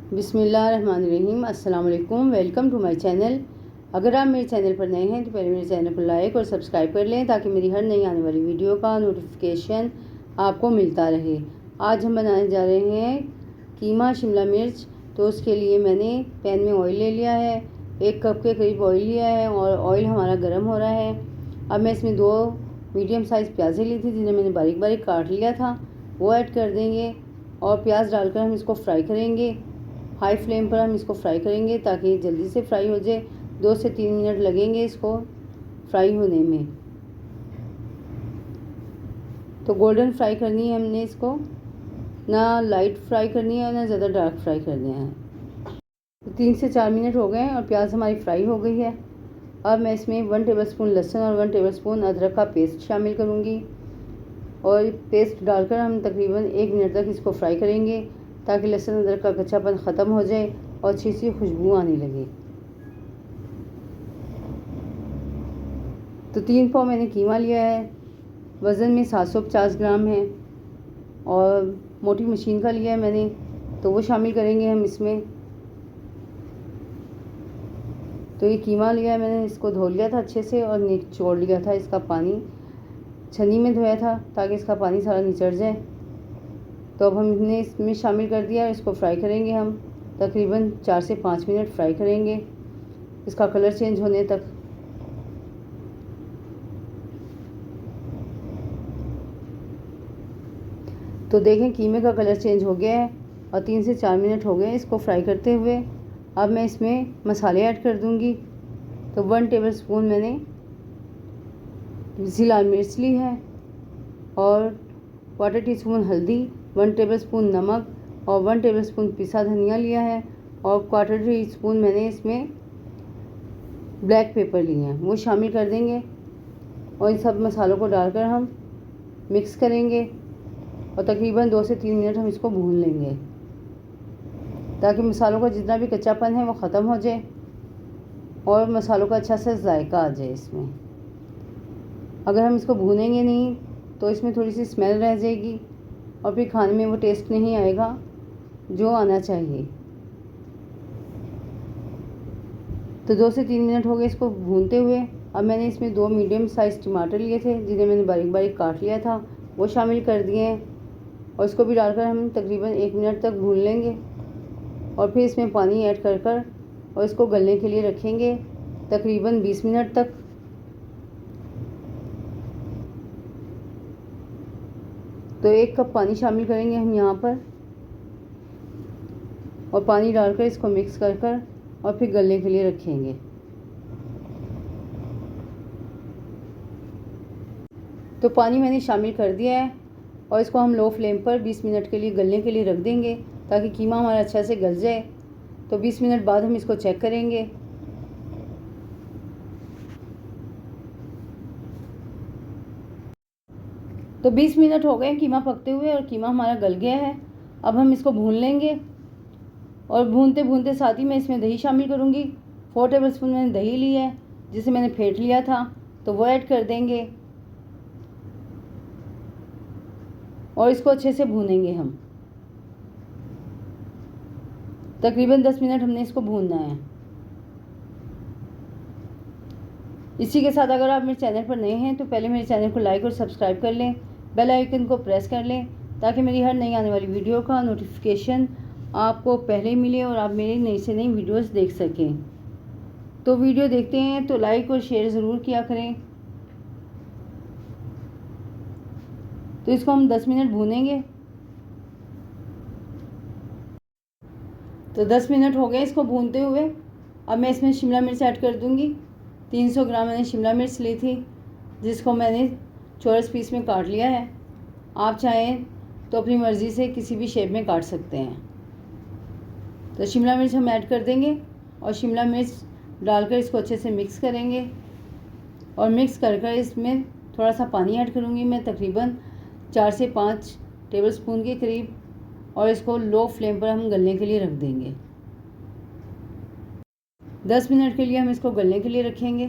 बिस्मिल्लाहिर्रहमानिर्रहीम। अस्सलाम वालेकुम। Welcome to my channel. अगर आप मेरे चैनल पर नए हैं तो पहले मेरे चैनल को लाइक और सब्सक्राइब कर लें ताकि मेरी हर नई आने वाली वीडियो का नोटिफिकेशन आपको मिलता रहे। आज हम बनाने जा रहे हैं कीमा शिमला मिर्च। तो उसके लिए मैंने पैन में ऑयल ले लिया है, 1 कप के करीब ऑयल लिया है और ऑयल हमारा गर्म हो रहा है। अब मैं इसमें 2 मीडियम साइज़ प्याज़ें ली थी जिन्हें मैंने बारीक बारीक काट लिया था, वो ऐड कर देंगे और प्याज डालकर हम इसको फ्राई करेंगे। हाई फ्लेम पर हम इसको फ्राई करेंगे ताकि जल्दी से फ्राई हो जाए। 2 से 3 मिनट लगेंगे इसको फ्राई होने में। तो गोल्डन फ्राई करनी है हमने इसको, ना लाइट फ्राई करनी है ना ज़्यादा डार्क फ्राई करनी है। तो 3 से 4 मिनट हो गए हैं और प्याज हमारी फ्राई हो गई है। अब मैं इसमें 1 टेबलस्पून लहसुन और 1 टेबलस्पून अदरक का पेस्ट शामिल करूँगी और पेस्ट डालकर हम तकरीबन 1 मिनट तक इसको फ्राई करेंगे ताकि लहसुन अदरक का कच्चापन ख़त्म हो जाए और अच्छी सी खुशबू आने लगे। तो 3 पाव मैंने कीमा लिया है, वज़न में 750 ग्राम है और मोटी मशीन का लिया है मैंने, तो वो शामिल करेंगे हम इसमें। तो ये कीमा लिया है मैंने, इसको धो लिया था अच्छे से और निचोड़ लिया था इसका पानी, छन्नी में धोया था ताकि इसका पानी सारा निचड़ जाए। तो अब हमने इसमें शामिल कर दिया और इसको फ्राई करेंगे हम तकरीबन 4 से 5 मिनट फ्राई करेंगे इसका कलर चेंज होने तक। तो देखें कीमे का कलर चेंज हो गया है और 3 से 4 मिनट हो गए इसको फ्राई करते हुए। अब मैं इसमें मसाले ऐड कर दूंगी। तो 1 टेबलस्पून मैंने पिसी लाल मिर्च ली है और 1/4 टीस्पून हल्दी, 1 टेबलस्पून नमक और 1 टेबलस्पून पिसा धनिया लिया है और 1/4 टीस्पून मैंने इसमें ब्लैक पेपर लिए हैं, वो शामिल कर देंगे और इन सब मसालों को डालकर हम मिक्स करेंगे और तकरीबन 2 से 3 मिनट हम इसको भून लेंगे ताकि मसालों का जितना भी कच्चापन है वो ख़त्म हो जाए और मसालों का अच्छा सा जायका आ जाए इसमें। अगर हम इसको भूनेंगे नहीं तो इसमें थोड़ी सी स्मेल रह जाएगी और फिर खाने में वो टेस्ट नहीं आएगा जो आना चाहिए। तो 2 से 3 मिनट हो गए इसको भूनते हुए। अब मैंने इसमें 2 मीडियम साइज़ टमाटर लिए थे जिन्हें मैंने बारीक बारीक काट लिया था, वो शामिल कर दिए हैं और इसको भी डालकर हम तकरीबन 1 मिनट तक भून लेंगे और फिर इसमें पानी ऐड कर और इसको गलने के लिए रखेंगे तकरीबन 20 मिनट तक। तो 1 कप पानी शामिल करेंगे हम यहाँ पर और पानी डालकर इसको मिक्स कर और फिर गलने के लिए रखेंगे। तो पानी मैंने शामिल कर दिया है और इसको हम लो फ्लेम पर 20 मिनट के लिए गलने के लिए रख देंगे ताकि कीमा हमारा अच्छा से गल जाए। तो 20 मिनट बाद हम इसको चेक करेंगे। तो 20 मिनट हो गए कीमा पकते हुए और कीमा हमारा गल गया है। अब हम इसको भून लेंगे और भूनते भूनते साथ ही मैं इसमें दही शामिल करूँगी। 4 टेबलस्पून मैंने दही ली है जिसे मैंने फेंट लिया था, तो वो ऐड कर देंगे और इसको अच्छे से भूनेंगे हम। तकरीबन 10 मिनट हमने इसको भूनना है। इसी के साथ अगर आप मेरे चैनल पर नए हैं तो पहले मेरे चैनल को लाइक और सब्सक्राइब कर लें, बेल आइकन को प्रेस कर लें ताकि मेरी हर नई आने वाली वीडियो का नोटिफिकेशन आपको पहले मिले और आप मेरी नई से नई वीडियोस देख सकें। तो वीडियो देखते हैं तो लाइक और शेयर ज़रूर किया करें। तो इसको हम 10 मिनट भूनेंगे। तो 10 मिनट हो गए इसको भूनते हुए। अब मैं इसमें शिमला मिर्च ऐड कर दूंगी। 300 ग्राम मैंने शिमला मिर्च ली थी जिसको मैंने चौरस पीस में काट लिया है। आप चाहें तो अपनी मर्ज़ी से किसी भी शेप में काट सकते हैं। तो शिमला मिर्च हम ऐड कर देंगे और शिमला मिर्च डालकर इसको अच्छे से मिक्स करेंगे और मिक्स कर इसमें थोड़ा सा पानी ऐड करूँगी मैं, तकरीबन 4 से 5 टेबलस्पून के करीब, और इसको लो फ्लेम पर हम गलने के लिए रख देंगे। 10 मिनट के लिए हम इसको गलने के लिए रखेंगे।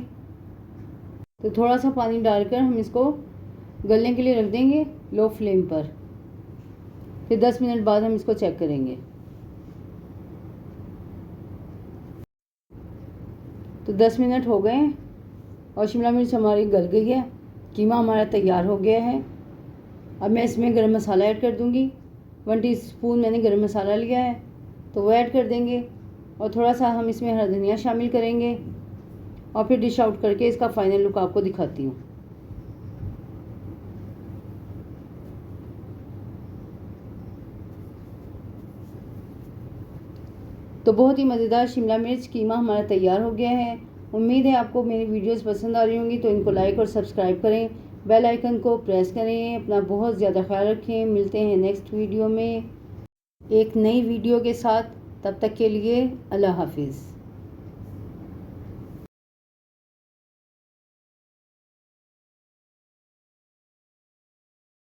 तो थोड़ा सा पानी डालकर हम इसको गलने के लिए रख देंगे लो फ्लेम पर। फिर 10 मिनट बाद हम इसको चेक करेंगे। तो 10 मिनट हो गए हैं और शिमला मिर्च हमारी गल गई है, कीमा हमारा तैयार हो गया है। अब मैं इसमें गरम मसाला ऐड कर दूँगी। 1 टीस्पून मैंने गरम मसाला लिया है तो वो ऐड कर देंगे और थोड़ा सा हम इसमें हरा धनिया शामिल करेंगे और फिर डिश आउट करके इसका फाइनल लुक आपको दिखाती हूँ। तो बहुत ही मज़ेदार शिमला मिर्च कीमा हमारा तैयार हो गया है। उम्मीद है आपको मेरी वीडियोस पसंद आ रही होंगी, तो इनको लाइक और सब्सक्राइब करें, बेल आइकन को प्रेस करें। अपना बहुत ज़्यादा ख्याल रखें। मिलते हैं नेक्स्ट वीडियो में एक नई वीडियो के साथ। तब तक के लिए अल्लाह हाफिज़।